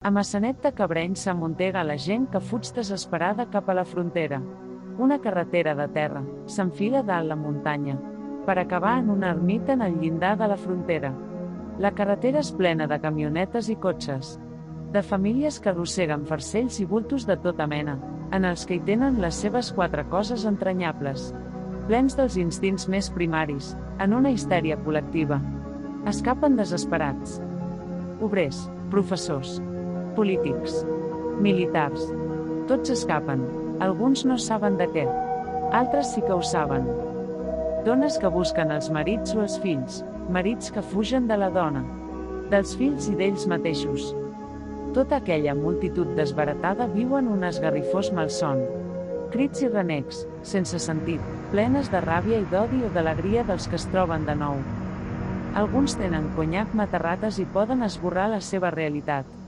A Maçanet de Cabrenys s'amuntega la gent que fuig desesperada cap a la frontera. Una carretera de terra s'enfila dalt la muntanya, per acabar en una ermita en el llindar de la frontera. La carretera és plena de camionetes i cotxes, de famílies que arrosseguen farcells i bultos de tota mena, en els que hi tenen les seves quatre coses entranyables, plens dels instints més primaris, en una histèria col·lectiva. Escapen desesperats. Obrers, professors, polítics, militars, tots escapen. Alguns no saben de què, altres sí que ho saben. Dones que busquen els marits o els fills, marits que fugen de la dona, dels fills i d'ells mateixos. Tota aquella multitud desbaratada viu en un esgarrifós malson. Crits i renecs, sense sentit, plenes de ràbia i d'odi o d'alegria dels que es troben de nou. Alguns tenen conyac matarrates i poden esborrar la seva realitat.